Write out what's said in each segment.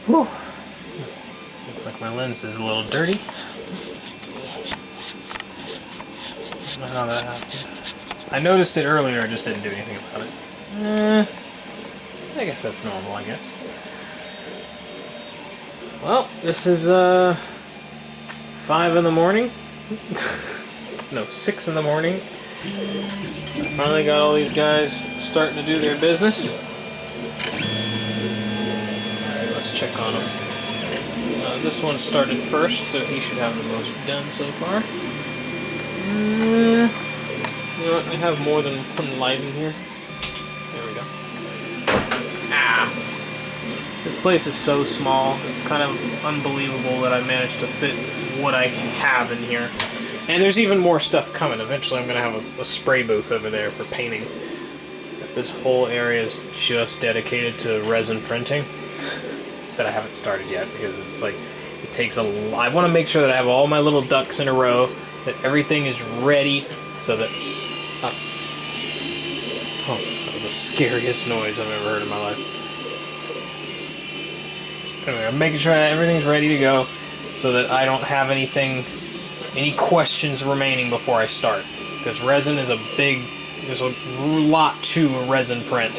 Whew. Looks like my lens is a little dirty. Don't know how that happened. I noticed it earlier, I just didn't do anything about it. I guess that's normal, I guess. Well, this is 5 in the morning. No, 6 in the morning. I finally got all these guys starting to do their business. Alright, let's check on them. This one started first, so he should have the most done so far. You know what, I have more than one light in here. There we go. Ah! This place is so small, it's kind of unbelievable that I managed to fit what I have in here. And there's even more stuff coming. Eventually I'm going to have a spray booth over there for painting. This whole area is just dedicated to resin printing that I haven't started yet because it's like, it takes a lot. I want to make sure that I have all my little ducks in a row, that everything is ready so that... Oh, that was the scariest noise I've ever heard in my life. Anyway, I'm making sure that everything's ready to go so that I don't have any questions remaining before I start. Because resin is there's a lot to a resin print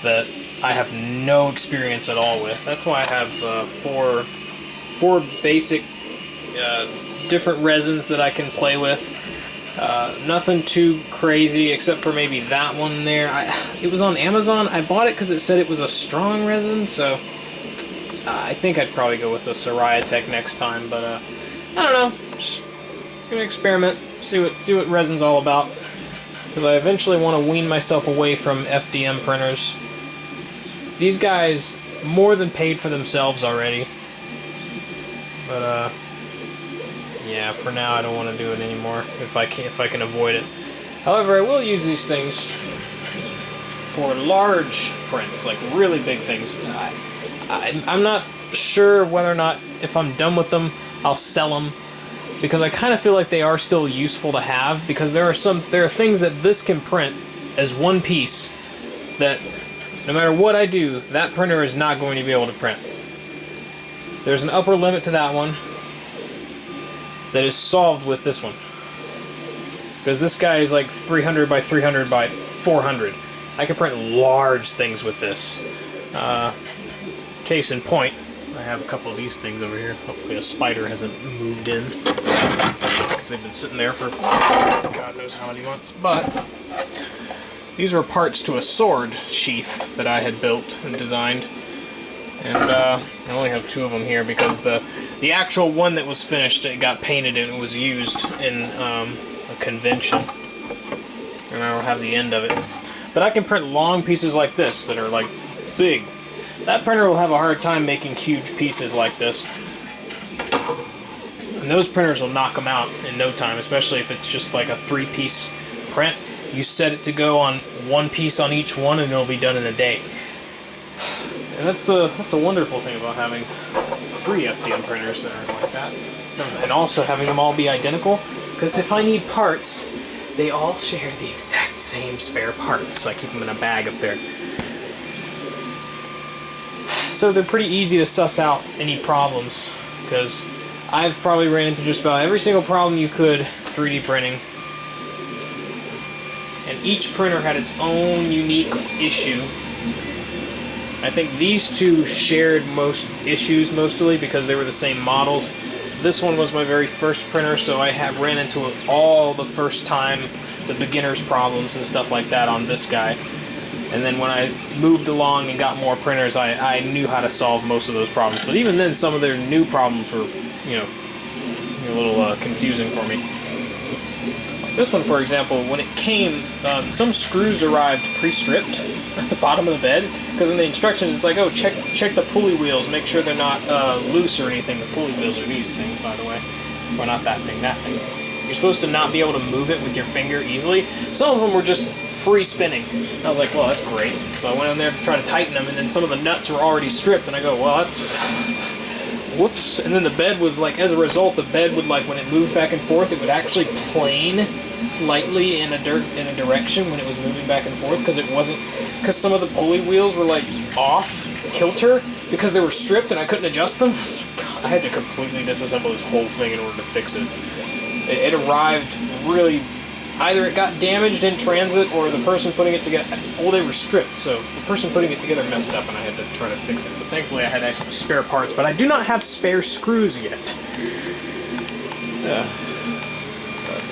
that I have no experience at all with. That's why I have four basic different resins that I can play with. Nothing too crazy except for maybe that one there. It was on Amazon. I bought it because it said it was a strong resin, so I think I'd probably go with the Tech next time, but I don't know. Just gonna experiment, see what resin's all about, because I eventually want to wean myself away from FDM printers. These guys more than paid for themselves already, but yeah, for now I don't want to do it anymore if I can avoid it. However, I will use these things for large prints, like really big things. I'm not sure whether or not, if I'm done with them, I'll sell them, because I kind of feel like they are still useful to have, because there are things that this can print as one piece that no matter what I do, that printer is not going to be able to print. There's an upper limit to that one that is solved with this one, because this guy is like 300 by 300 by 400. I can print large things with this. Case in point, I have a couple of these things over here. Hopefully a spider hasn't moved in, because they've been sitting there for God knows how many months. But these were parts to a sword sheath that I had built and designed. And I only have 2 of them here because the actual one that was finished, it got painted and it was used in a convention. And I don't have the end of it. But I can print long pieces like this that are like big. That printer will have a hard time making huge pieces like this. And those printers will knock them out in no time, especially if it's just like a 3-piece print. You set it to go on 1 piece on each one and it'll be done in a day. And that's the wonderful thing about having 3 FDM printers that are like that. And also having them all be identical, because if I need parts, they all share the exact same spare parts. I keep them in a bag up there. So they're pretty easy to suss out any problems, because I've probably ran into just about every single problem you could 3D printing. And each printer had its own unique issue. I think these 2 shared most issues mostly because they were the same models. This one was my very first printer, so I ran into it all the first time, the beginner's problems and stuff like that on this guy. And then when I moved along and got more printers, I knew how to solve most of those problems. But even then, some of their new problems were, you know, a little confusing for me. This one, for example, when it came, some screws arrived pre-stripped at the bottom of the bed, because in the instructions it's like, oh, check the pulley wheels, make sure they're not loose or anything. The pulley wheels are these things, by the way. Well, not that thing, that thing. You're supposed to not be able to move it with your finger easily. Some of them were just free spinning. I was like, well, that's great. So I went in there to try to tighten them, and then some of the nuts were already stripped, and I go, well, that's... whoops. And then the bed was like, as a result, the bed would, like, when it moved back and forth, it would actually plane slightly in a direction when it was moving back and forth, because it wasn't, because some of the pulley wheels were like off kilter because they were stripped and I couldn't adjust them. I was like, God, I had to completely disassemble this whole thing in order to fix it. It arrived really... Either it got damaged in transit, or the person putting it together... Well, they were stripped, so the person putting it together messed up and I had to try to fix it. But thankfully I had some spare parts, but I do not have spare screws yet.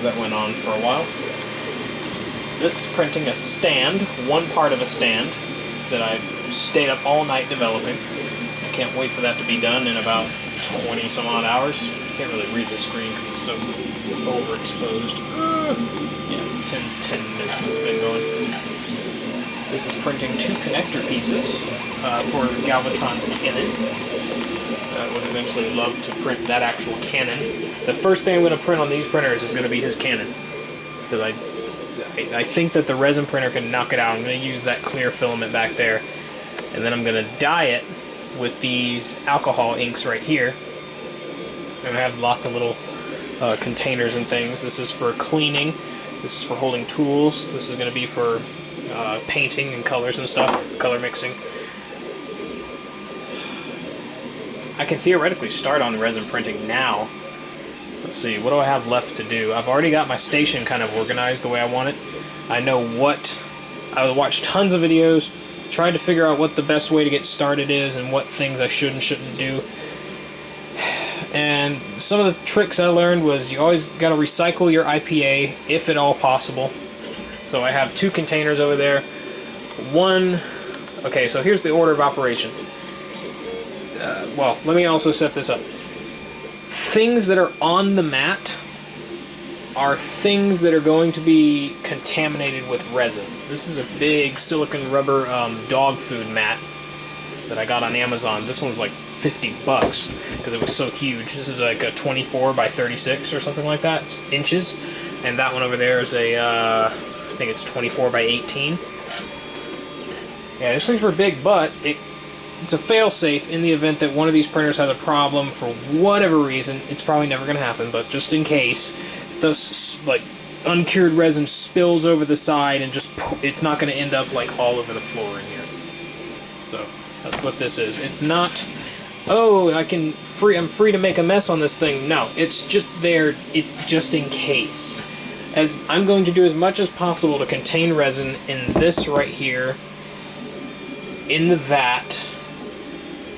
That went on for a while. This is printing a stand, one part of a stand, that I stayed up all night developing. I can't wait for that to be done in about 20 some odd hours. I can't really read the screen because it's so overexposed. Yeah, 10 minutes it's been going. This is printing 2 connector pieces for Galvatron's cannon. I would eventually love to print that actual cannon. The first thing I'm going to print on these printers is going to be his cannon, because I think that the resin printer can knock it out. I'm going to use that clear filament back there, and then I'm going to dye it with these alcohol inks right here. And I have lots of little containers and things. This is for cleaning. This is for holding tools. This is going to be for painting and colors and stuff, color mixing. I can theoretically start on resin printing now. Let's see, what do I have left to do? I've already got my station kind of organized the way I want it. I know what... I watched tons of videos, tried to figure out what the best way to get started is and what things I should and shouldn't do. And some of the tricks I learned was you always got to recycle your IPA, if at all possible. So I have 2 containers over there. One... Okay, so here's the order of operations. Well, let me also set this up. Things that are on the mat are things that are going to be contaminated with resin. This is a big silicone rubber dog food mat that I got on Amazon. This one's like $50 because it was so huge. This is like a 24 by 36 or something like that. It's inches. And that one over there is a, I think it's 24 by 18. Yeah, these things were big, but it's a fail-safe in the event that one of these printers has a problem for whatever reason. It's probably never going to happen, but just in case, the like uncured resin spills over the side and just it's not going to end up like all over the floor in here. So that's what this is. It's not, oh, I'm free to make a mess on this thing. No, it's just there. It's just in case. As I'm going to do as much as possible to contain resin in this right here, in the vat,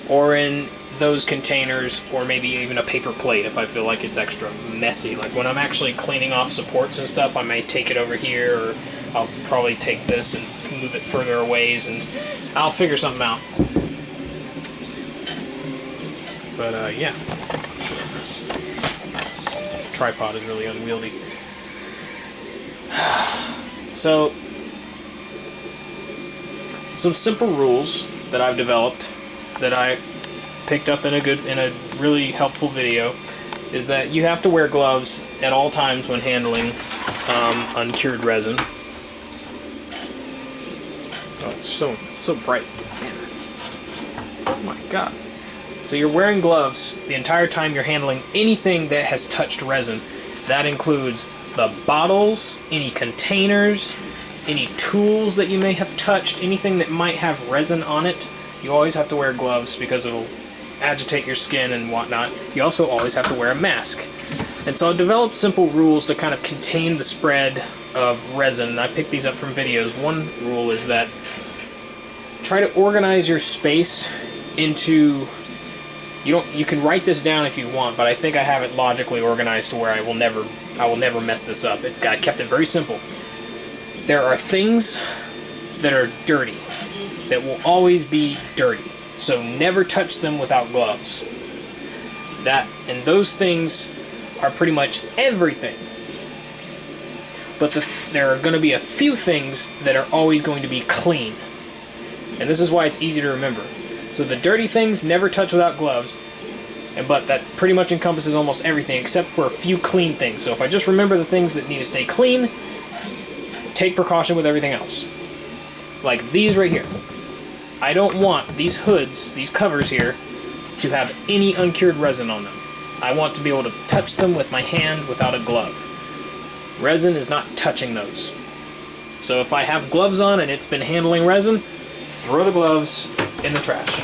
or in those containers, or maybe even a paper plate if I feel like it's extra messy. Like when I'm actually cleaning off supports and stuff, I may take it over here, or I'll probably take this and move it further a ways, and I'll figure something out. But yeah, this tripod is really unwieldy. So, some simple rules that I've developed that I picked up in a really helpful video is that you have to wear gloves at all times when handling uncured resin. Oh, it's so bright. Oh my god. So you're wearing gloves the entire time you're handling anything that has touched resin. That includes the bottles, any containers, any tools that you may have touched, anything that might have resin on it. You always have to wear gloves because it'll agitate your skin and whatnot. You also always have to wear a mask. And so I developed simple rules to kind of contain the spread of resin. I picked these up from videos. One rule is that try to organize your space into... You can write this down if you want, but I think I have it logically organized to where I will never mess this up. I kept it very simple. There are things that are dirty, that will always be dirty. So never touch them without gloves. And those things are pretty much everything. But there are going to be a few things that are always going to be clean. And this is why it's easy to remember. So the dirty things, never touch without gloves. But that pretty much encompasses almost everything except for a few clean things. So if I just remember the things that need to stay clean, take precaution with everything else. Like these right here. I don't want these hoods, these covers here, to have any uncured resin on them. I want to be able to touch them with my hand without a glove. Resin is not touching those. So if I have gloves on and it's been handling resin, throw the gloves in the trash.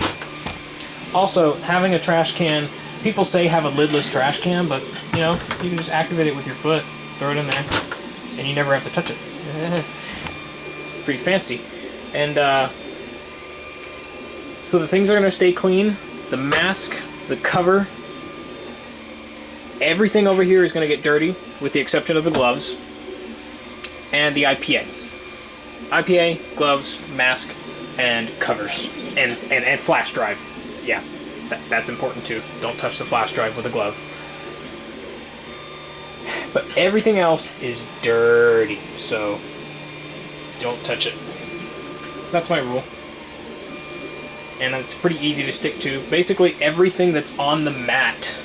Also, having a trash can, people say have a lidless trash can, but you know, you can just activate it with your foot, throw it in there, and you never have to touch it. It's pretty fancy. And so the things are going to stay clean. The mask, the cover, everything over here is going to get dirty, with the exception of the gloves and the IPA. IPA, gloves, mask, and covers, and flash drive. Yeah, that's important too. Don't touch the flash drive with a glove. But everything else is dirty, so don't touch it. That's my rule. And it's pretty easy to stick to. Basically everything that's on the mat,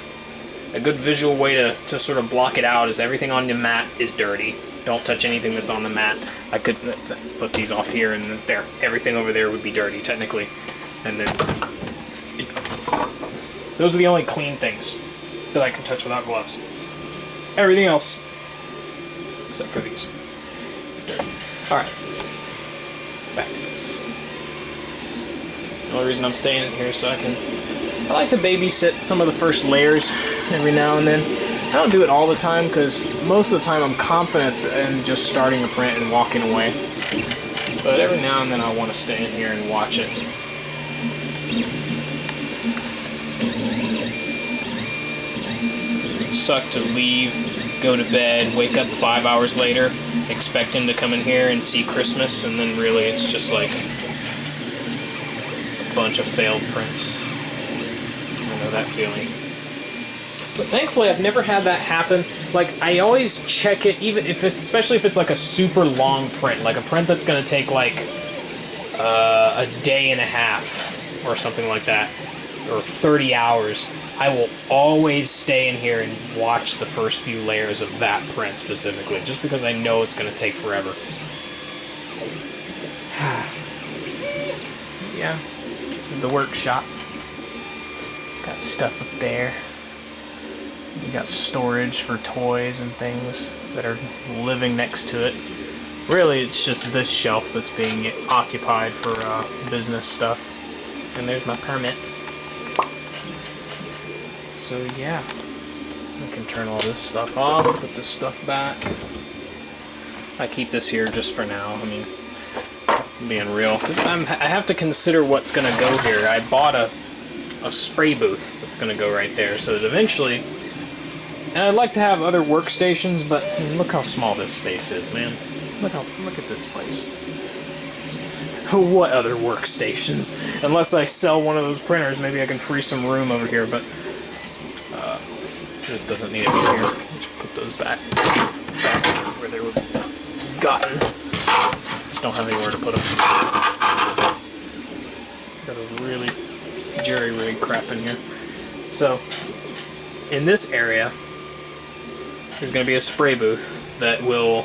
a good visual way to sort of block it out is everything on the mat is dirty. Don't touch anything that's on the mat. I could put these off here and there. Everything over there would be dirty, technically. And then those are the only clean things that I can touch without gloves. Everything else, except for these, dirty. Alright, back to this. The only reason I'm staying in here is so I like to babysit some of the first layers every now and then. I don't do it all the time because most of the time I'm confident in just starting a print and walking away. But every now and then I want to stay in here and watch it. It sucked to leave, go to bed, wake up 5 hours later, expecting to come in here and see Christmas, and then really it's just like a bunch of failed prints. I know that feeling. But thankfully, I've never had that happen. Like, I always check it, even if it's, especially if it's like a super long print, like a print that's going to take like a day and a half or something like that, or 30 hours. I will always stay in here and watch the first few layers of that print specifically, just because I know it's going to take forever. Yeah, this is the workshop. Got stuff up there. You got storage for toys and things that are living next to it. Really, it's just this shelf that's being occupied for business stuff. And there's my permit. So yeah, I can turn all this stuff off, put this stuff back. I keep this here just for now. I mean, being real, because I have to consider what's going to go here. I bought a spray booth that's going to go right there, so that eventually. And I'd like to have other workstations, but I mean, look how small this space is, man. Look at this place. What other workstations? Unless I sell one of those printers, maybe I can free some room over here, but this doesn't need to be here. Just put those back where they were gotten. Just don't have anywhere to put them. Got a really jerry-rig crap in here. So, in this area, there's going to be a spray booth that will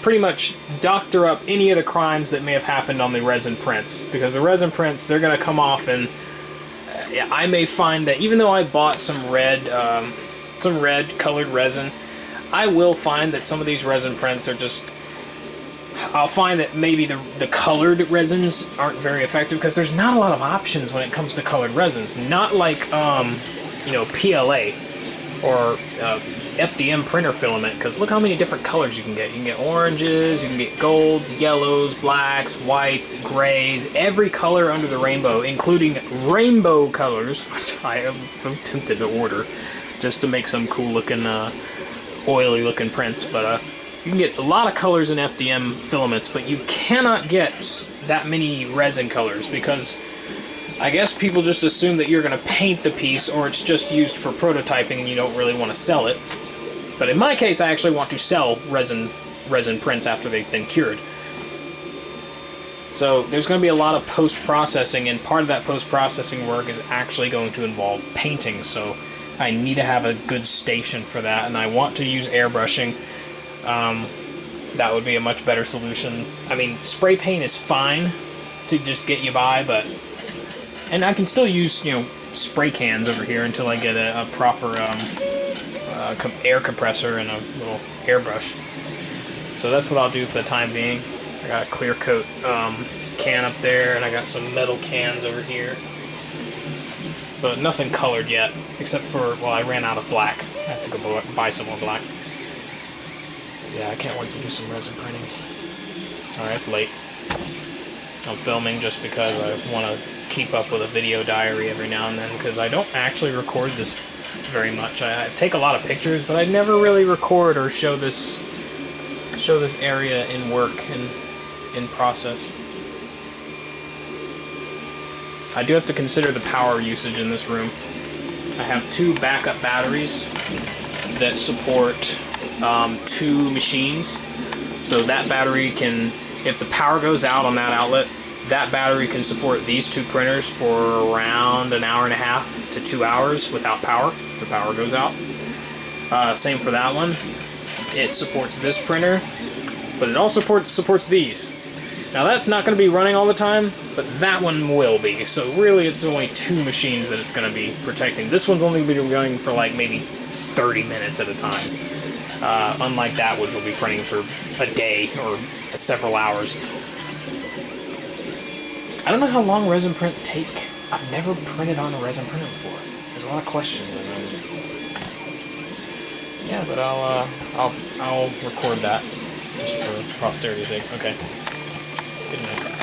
pretty much doctor up any of the crimes that may have happened on the resin prints. Because the resin prints, they're going to come off, and I may find that even though I bought some red colored resin, I will find that some of these resin prints are just... I'll find that maybe the colored resins aren't very effective because there's not a lot of options when it comes to colored resins. Not like, you know, PLA or FDM printer filament, because look how many different colors you can get. You can get oranges, you can get golds, yellows, blacks, whites, grays, every color under the rainbow, including rainbow colors, which I am tempted to order just to make some cool looking, oily looking prints. But you can get a lot of colors in FDM filaments, but you cannot get that many resin colors because I guess people just assume that you're going to paint the piece or it's just used for prototyping and you don't really want to sell it. But in my case, I actually want to sell resin prints after they've been cured. So there's going to be a lot of post-processing, and part of that post-processing work is actually going to involve painting. So I need to have a good station for that, and I want to use airbrushing. That would be a much better solution. I mean, spray paint is fine to just get you by, but... And I can still use, you know, spray cans over here until I get a proper air compressor and a little airbrush. So that's what I'll do for the time being. I got a clear coat can up there, and I got some metal cans over here. but nothing colored yet, except for, well, I ran out of black. I have to go buy some more black. Yeah, I can't wait to do some resin printing. Alright, it's late. I'm filming just because I want to keep up with a video diary every now and then, because I don't actually record this very much. I take a lot of pictures, but I never really record or show this area in work and in process. I do have to consider the power usage in this room. I have 2 backup batteries that support 2 machines. So that battery can, if the power goes out on that outlet, that battery can support these 2 printers for around an hour and a half to 2 hours without power, if the power goes out. Same for that one. It supports this printer, but it also supports these. Now that's not going to be running all the time, but that one will be. So really it's only 2 machines that it's going to be protecting. This one's only going to be running for like maybe 30 minutes at a time. Unlike that, which will be printing for a day or several hours. I don't know how long resin prints take. I've never printed on a resin printer before. There's a lot of questions. Yeah, but I'll record that just for posterity's sake. Okay. Good night.